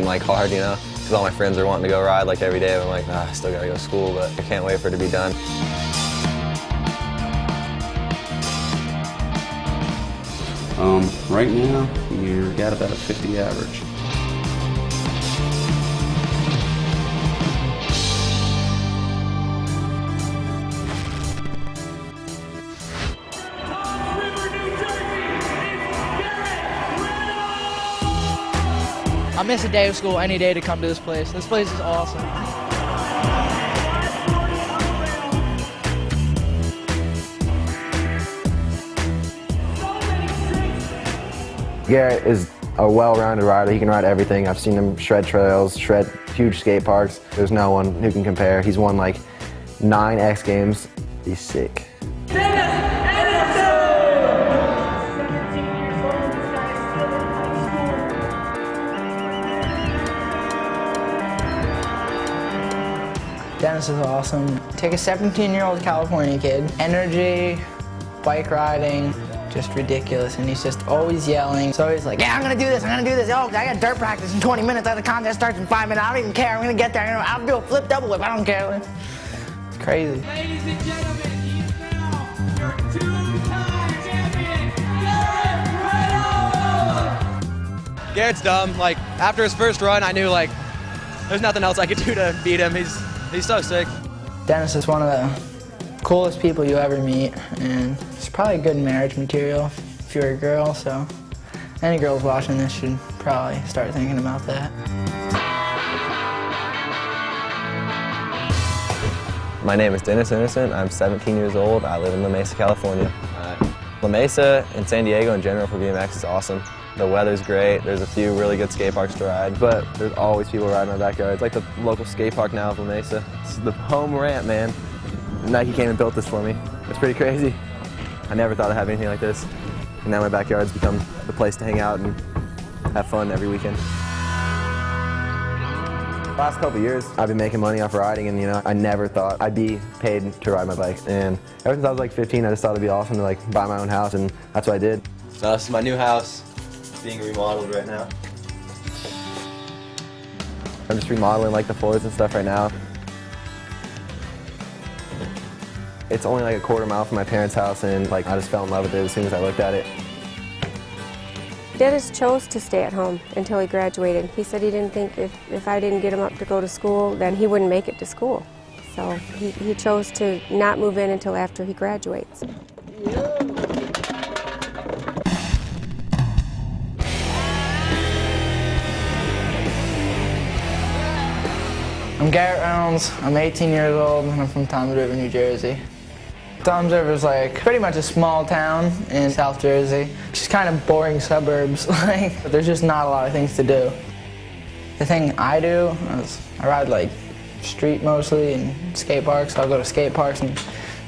like hard, you know, because all my friends are wanting to go ride like every day. I'm like, I still gotta go to school, but I can't wait for it to be done. Right now, you've got about a 50 average. I miss a day of school any day to come to this place. This place is awesome. Garrett is a well-rounded rider. He can ride everything. I've seen him shred trails, shred huge skate parks. There's no one who can compare. He's won like 9 X Games. He's sick. Dennis is awesome. Take a 17-year-old California kid, energy, bike riding, just ridiculous, and he's just always yelling. So he's like, yeah, I'm gonna do this, oh, I got dirt practice in 20 minutes, the contest starts in 5 minutes, I don't even care, I'm gonna get there, I'll do a flip double whip, I don't care. It's crazy. Ladies and gentlemen, he is now your 2-time champion, Garrett Reynolds! Garrett's dumb. Like, after his first run, I knew, like, there's nothing else I could do to beat him. He's so sick. Dennis is one of the coolest people you ever meet, and he's probably a good marriage material if you're a girl, so any girls watching this should probably start thinking about that. My name is Dennis Enarson. I'm 17 years old. I live in La Mesa, California. La Mesa and San Diego in general for BMX is awesome. The weather's great. There's a few really good skate parks to ride, but there's always people riding in my backyard. It's like the local skate park now of La Mesa. It's the home ramp, man. Nike came and built this for me. It's pretty crazy. I never thought I'd have anything like this. And now my backyard's become the place to hang out and have fun every weekend. The last couple of years, I've been making money off riding, and you know, I never thought I'd be paid to ride my bike. And ever since I was like 15, I just thought it'd be awesome to like buy my own house, and that's what I did. So this is my new house. It's being remodeled right now. I'm just remodeling like the floors and stuff right now. It's only like a quarter mile from my parents' house, and like I just fell in love with it as soon as I looked at it. Dennis chose to stay at home until he graduated. He said he didn't think if I didn't get him up to go to school, then he wouldn't make it to school. So he chose to not move in until after he graduates. I'm Garrett Reynolds, I'm 18 years old, and I'm from Toms River, New Jersey. Toms River is like pretty much a small town in South Jersey. Just kind of boring suburbs. Like, there's just not a lot of things to do. The thing I do is I ride like street mostly and skate parks. So I'll go to skate parks and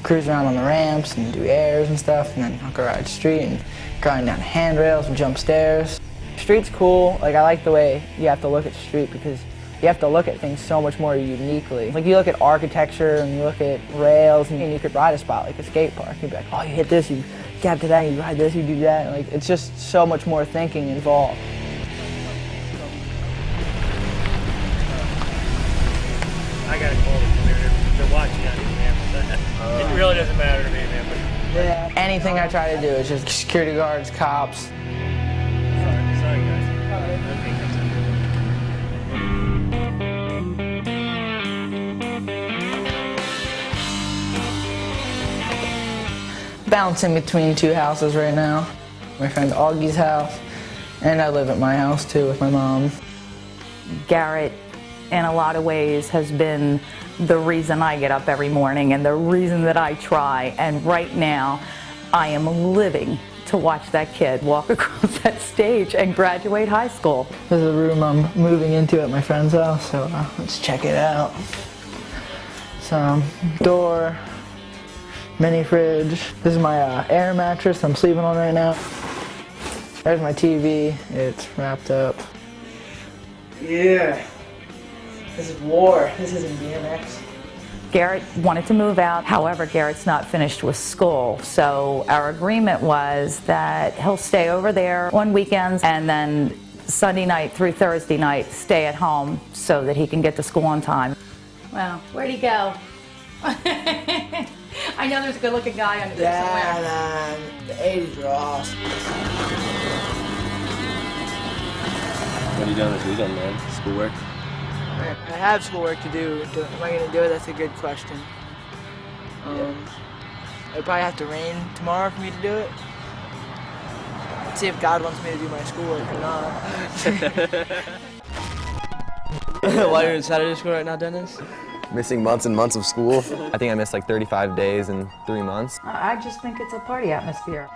cruise around on the ramps and do airs and stuff, and then I'll go ride street and grind down handrails and jump stairs. Street's cool. Like, I like the way you have to look at street because you have to look at things so much more uniquely. Like, you look at architecture and you look at rails, and you could ride a spot like a skate park. You'd be like, oh, you hit this, you get to that, you ride this, you do that. And like, it's just so much more thinking involved. I got a cold from they're watching on you, man. It really doesn't matter to me, man. But yeah. Anything I try to do is just security guards, cops. Sorry guys. Bouncing between 2 houses right now. My friend Augie's house, and I live at my house too with my mom. Garrett, in a lot of ways, has been the reason I get up every morning and the reason that I try. And right now, I am living to watch that kid walk across that stage and graduate high school. This is a room I'm moving into at my friend's house, so let's check it out. So, door, mini fridge. This is my air mattress I'm sleeping on right now. There's my TV, it's wrapped up. Yeah, this is war, this isn't BMX. Garrett wanted to move out, however, Garrett's not finished with school, so our agreement was that he'll stay over there on weekends and then Sunday night through Thursday night, stay at home so that he can get to school on time. Well, where'd he go? I know there's a good-looking guy under there somewhere. Yeah, man. The 80s were awesome. What are you doing this weekend, man? Schoolwork? I have schoolwork to do. Am I going to do it? That's a good question. It'll probably have to rain tomorrow for me to do it. Let's see if God wants me to do my schoolwork or not. Why are you in Saturday school right now, Dennis? Missing months and months of school. I think I missed like 35 days in 3 months. I just think it's a party atmosphere.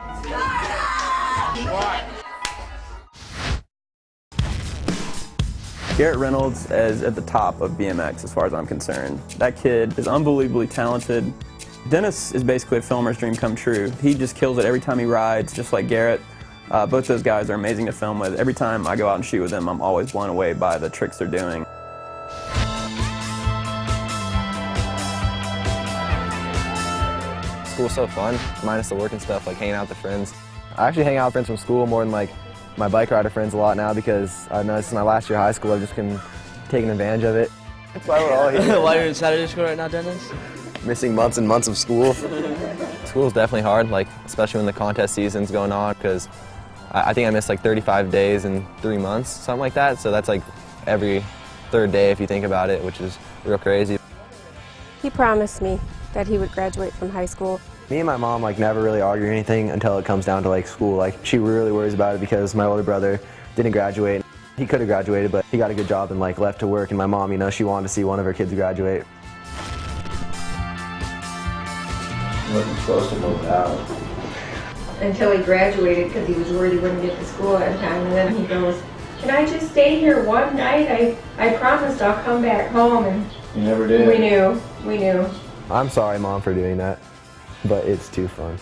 Garrett Reynolds is at the top of BMX as far as I'm concerned. That kid is unbelievably talented. Dennis is basically a filmer's dream come true. He just kills it every time he rides, just like Garrett. Both those guys are amazing to film with. Every time I go out and shoot with them, I'm always blown away by the tricks they're doing. School's so fun, minus the work and stuff, like hanging out with friends. I actually hang out with friends from school more than like my bike rider friends a lot now because I know this is my last year of high school. I've just been taking advantage of it. That's why we're all here. Why are you in Saturday school right now, Dennis? Missing months and months of school. School's definitely hard, like especially when the contest season's going on, because I think I missed like 35 days in 3 months, something like that. So that's like every third day if you think about it, which is real crazy. He promised me that he would graduate from high school. Me and my mom like never really argue or anything until it comes down to like school. Like she really worries about it because my older brother didn't graduate. He could have graduated, but he got a good job and like left to work. And my mom, you know, she wanted to see one of her kids graduate. Wasn't supposed to move out. Until he graduated because he was worried he wouldn't get to school on time. And then he goes, "Can I just stay here one night? I promised I'll come back home." And You never did. we knew. I'm sorry, Mom, for doing that, but it's too fun.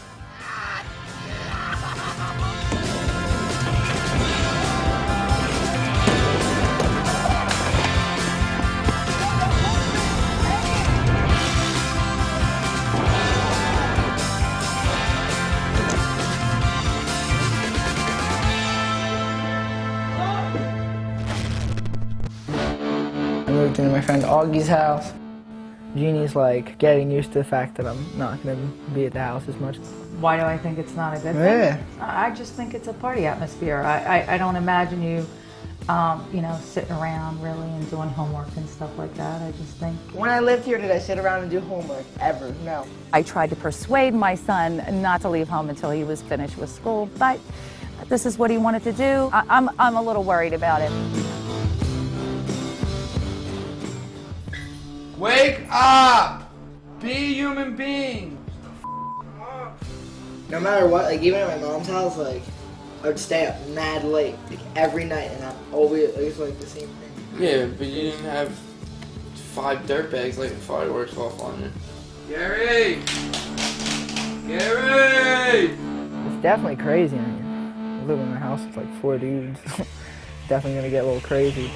I moved into my friend Augie's house. Jeannie's like getting used to the fact that I'm not going to be at the house as much. Why do I think it's not a good thing? Yeah. I just think it's a party atmosphere. I don't imagine you, you know, sitting around really and doing homework and stuff like that. I just think... When I lived here, did I sit around and do homework? Ever? No. I tried to persuade my son not to leave home until he was finished with school, but this is what he wanted to do. I'm a little worried about it. Wake up! Be a human being! No matter what, like even at my mom's house, like I would stay up mad late, like every night, and I'm always like the same thing. Yeah, but you didn't have 5 dirt bags like the fireworks off on you. Gary! Gary! It's definitely crazy. I mean, I live in a house with like 4 dudes. Definitely gonna get a little crazy.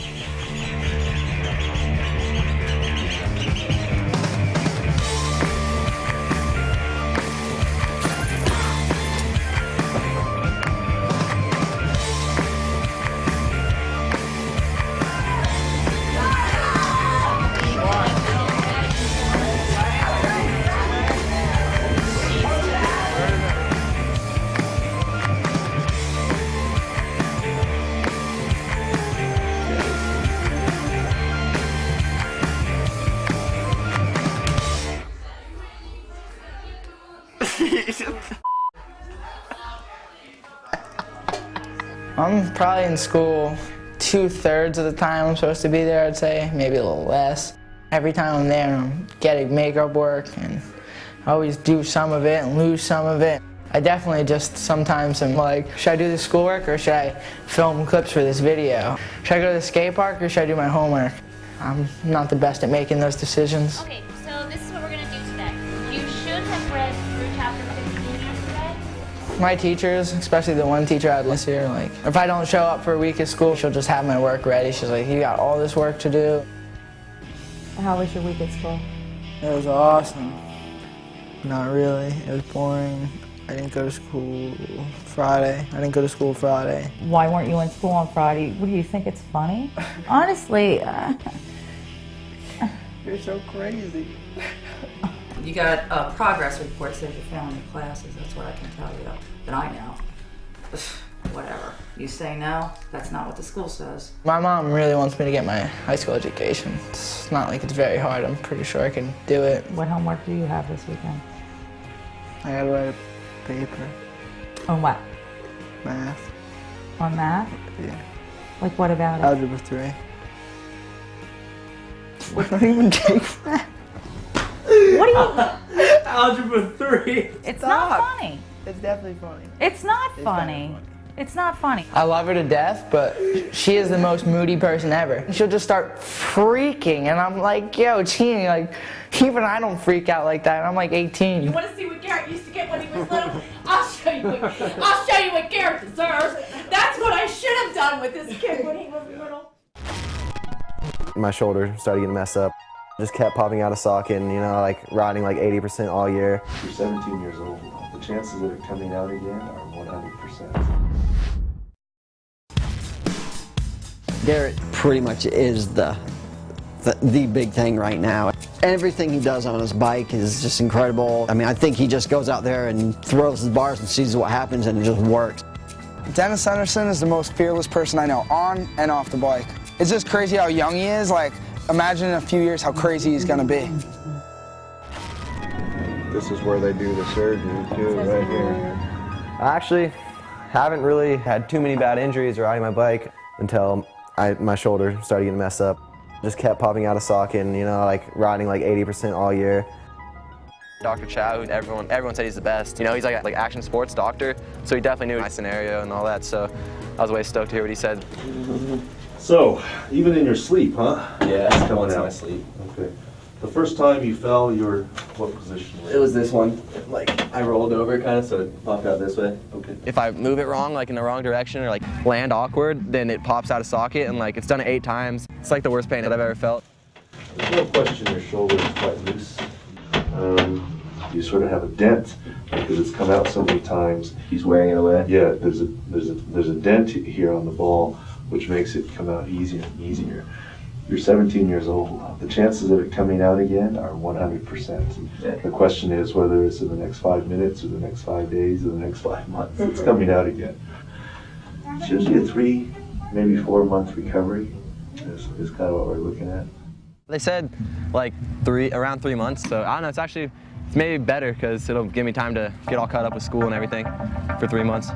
I'm probably in school 2/3 of the time I'm supposed to be there, I'd say, maybe a little less. Every time I'm there, I'm getting makeup work, and I always do some of it and lose some of it. I definitely just sometimes am like, should I do the schoolwork or should I film clips for this video? Should I go to the skate park or should I do my homework? I'm not the best at making those decisions. Okay, so this is what we're going to do today. You should have read through chapter 15 yesterday. My teachers, especially the one teacher I had this year, like, if I don't show up for a week at school, she'll just have my work ready. She's like, you got all this work to do. How was your week at school? It was awesome. Not really. It was boring. I didn't go to school Friday. Why weren't you in school on Friday? What do you think, it's funny? Honestly, You're so crazy. you got progress reports that you're failing your classes. That's what I can tell you. That I know. Whatever. You say no, that's not what the school says. My mom really wants me to get my high school education. It's not like it's very hard. I'm pretty sure I can do it. What homework do you have this weekend? I gotta write a paper. On what? Math. On math? Yeah. Like what about it? Algebra 3. What don't even take that. What do you... Algebra 3. It's not funny. It's definitely funny. It's not funny. It's not funny. I love her to death, but she is the most moody person ever. She'll just start freaking, and I'm like, yo, Teeny, like, even I don't freak out like that. I'm like 18. You want to see what Garrett used to get when he was little? I'll show you what Garrett deserves. That's what I should have done with this kid when he was little. My shoulder started getting messed up. Just kept popping out of socket and, like riding like 80% all year. You're 17 years old. The chances of it coming out again are 100%. Garrett pretty much is the big thing right now. Everything he does on his bike is just incredible. I mean, I think he just goes out there and throws the bars and sees what happens, and it just works. Dennis Enarson is the most fearless person I know, on and off the bike. It's just crazy how young he is. Like, imagine in a few years how crazy he's gonna be. This is where they do the surgery too, right here. I actually haven't really had too many bad injuries riding my bike until my shoulder started getting messed up. Just kept popping out of socket and, like riding like 80% all year. Dr. Chow, who everyone said he's the best. He's like action sports doctor, so he definitely knew my scenario and all that, so I was way stoked to hear what he said. So, even in your sleep, huh? Yeah, it's coming once in out. my sleep. Okay. The first time you fell, you were what position? It was this one. Like, I rolled over kind of, so it popped out this way. Okay. If I move it wrong, like in the wrong direction, or like land awkward, then it pops out of socket, and like it's done it 8 times. It's like the worst pain that I've ever felt. There's no question your shoulder is quite loose. You sort of have a dent because it's come out so many times. He's wearing it away. Yeah, there's a dent here on the ball, which makes it come out easier and easier. You're 17 years old. The chances of it coming out again are 100%. Yeah. The question is whether it's in the next 5 minutes or the next 5 days or the next 5 months. It's coming out again. It's usually a 3, maybe 4 month recovery is kind of what we're looking at. They said like around 3 months, so I don't know, it's maybe better because it'll give me time to get all caught up with school and everything for 3 months.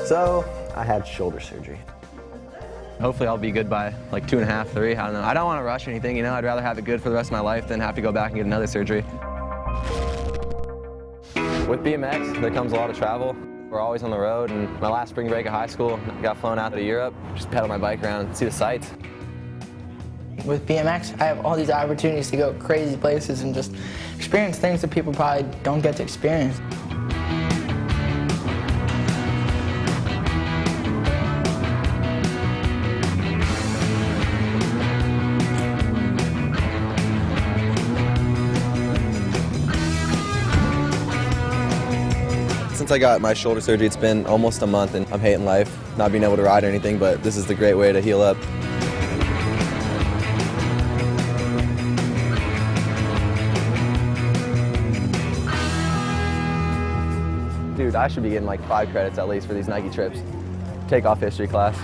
So, I had shoulder surgery. Hopefully I'll be good by like 2.5, 3, I don't know. I don't want to rush or anything, I'd rather have it good for the rest of my life than have to go back and get another surgery. With BMX, there comes a lot of travel. We're always on the road, and my last spring break of high school, I got flown out to Europe, just pedal my bike around and see the sights. With BMX, I have all these opportunities to go crazy places and just experience things that people probably don't get to experience. Since I got my shoulder surgery, it's been almost a month, and I'm hating life, not being able to ride or anything, but this is the great way to heal up. Dude, I should be getting like 5 credits at least for these Nike trips. Take off history class.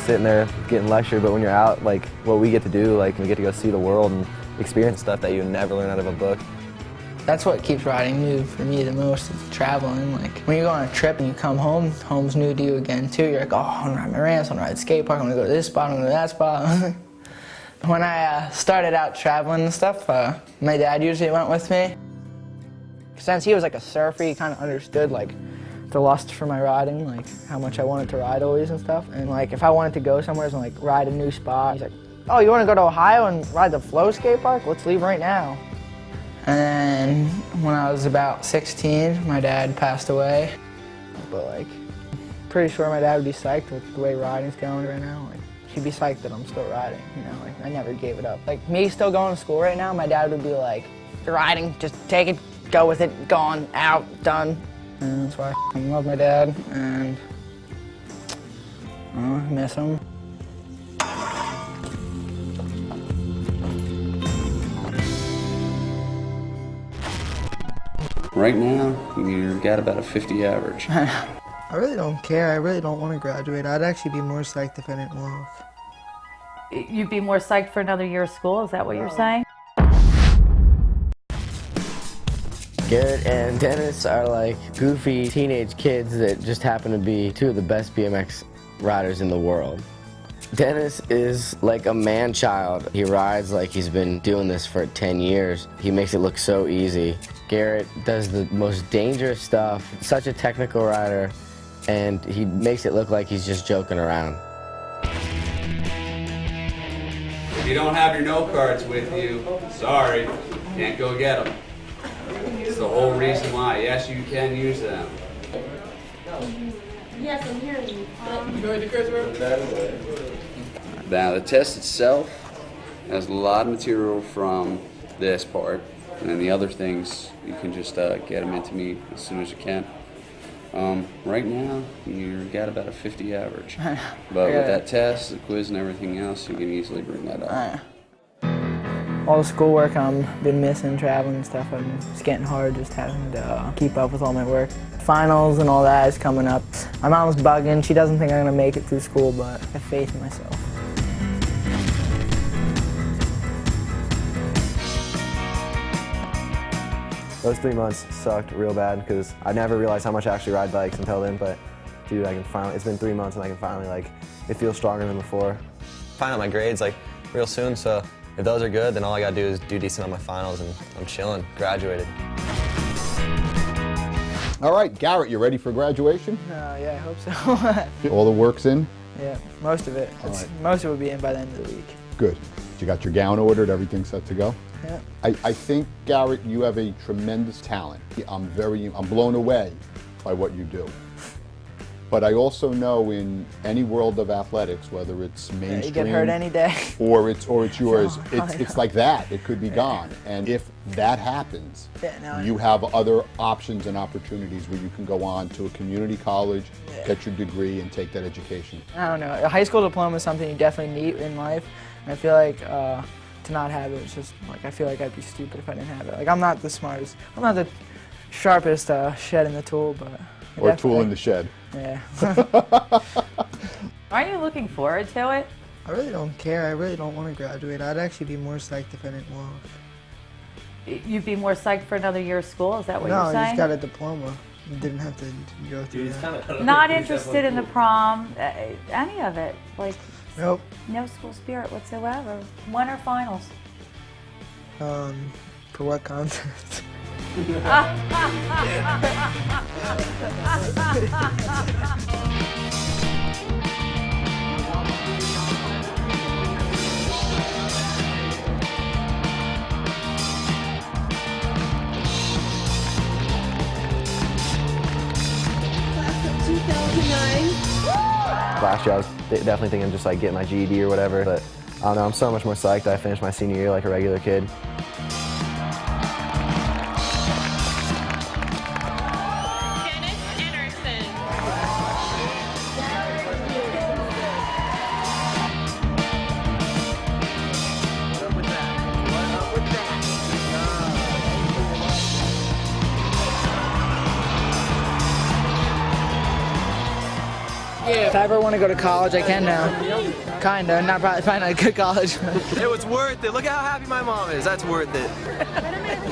just sitting there getting lectured, but when you're out, like what we get to do, like we get to go see the world and experience stuff that you never learn out of a book. That's what keeps riding new for me the most, is traveling. Like when you go on a trip and you come home, home's new to you again too. You're like, oh, I want to ride my ramps, I want to ride the skate park, I want to go to this spot, I want to go to that spot. When I started out traveling and stuff, my dad usually went with me. Since he was like a surfer, he kind of understood like the lust for my riding, like how much I wanted to ride always and stuff. And like if I wanted to go somewhere and like ride a new spot, he's like, oh, you want to go to Ohio and ride the Flow skate park? Let's leave right now. And then when I was about 16, my dad passed away. But like, pretty sure my dad would be psyched with the way riding's going right now. Like, he'd be psyched that I'm still riding, you know, like I never gave it up. Like me still going to school right now, my dad would be like, you're riding, just take it, go with it, gone, out, done. And that's why I love my dad, and I miss him. Right now, you've got about a 50 average. I really don't care. I really don't want to graduate. I'd actually be more psyched if I didn't walk. You'd be more psyched for another year of school? Is that what you're saying? Garrett and Dennis are like goofy teenage kids that just happen to be two of the best BMX riders in the world. Dennis is like a man-child. He rides like he's been doing this for 10 years. He makes it look so easy. Garrett does the most dangerous stuff, such a technical rider, and he makes it look like he's just joking around. If you don't have your note cards with you, sorry, can't go get them. It's the whole reason why. Yes, you can use them. Yes, I'm hearing you. Now, the test itself has a lot of material from this part, and then the other things, you can just get them into me as soon as you can. Right now, you've got about a 50 average. But with that test, the quiz, and everything else, you can easily bring that up. All the schoolwork I've been missing, traveling and stuff, it's getting hard just having to keep up with all my work. Finals and all that is coming up. My mom's bugging. She doesn't think I'm going to make it through school, but I have faith in myself. Those 3 months sucked real bad because I never realized how much I actually ride bikes until then, but dude, I can finally, it's been 3 months and I can finally, like, it feels stronger than before. Find out my grades, like, real soon, so if those are good, then all I gotta do is do decent on my finals and I'm chilling, graduated. All right, Garrett, you ready for graduation? Yeah, I hope so. All the work's in? Yeah, most of it. Most of it will be in by the end of the week. Good. You got your gown ordered, everything set to go? Yeah. I think, Garrett, you have a tremendous talent. I'm blown away by what you do. But I also know in any world of athletics, whether it's mainstream, you get hurt any day, or it's yours, it's like that. It could be gone. And if that happens, you have other options and opportunities where you can go on to a community college, get your degree, and take that education. I don't know. A high school diploma is something you definitely need in life. And I feel like to not have it, it's just like I feel like I'd be stupid if I didn't have it. Like I'm not the smartest, I'm not the sharpest shed in the tool, but. Or tool in the shed. Yeah. Are you looking forward to it? I really don't care. I really don't want to graduate. I'd actually be more psyched if I didn't walk. You'd be more psyched for another year of school? Is that what you're saying? No, I just got a diploma. You didn't have to go through that. Not interested in the prom, any of it. Like, nope. No school spirit whatsoever. When are finals? For what contest? Last year I was definitely thinking just like getting my GED or whatever, but I don't know, I'm so much more psyched that I finished my senior year like a regular kid. Yeah, If I ever want to go to college, I can now. Kinda, not probably find a good college. It was worth it. Look at how happy my mom is. That's worth it.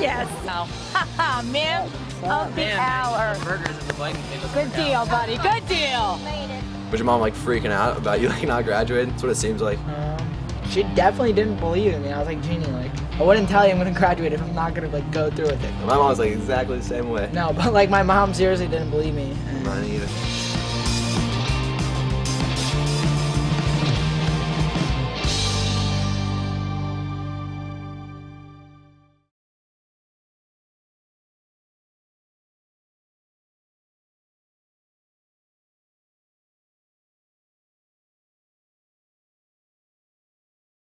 Yes. Haha, man. Of the hour. Good deal, buddy. Good deal. Was your mom like freaking out about you like not graduating? That's what it seems like. She definitely didn't believe in me. I was like, Jeannie, like, I wouldn't tell you I'm gonna graduate if I'm not gonna like go through with it. My mom was like exactly the same way. No, but like my mom seriously didn't believe me. Mine either.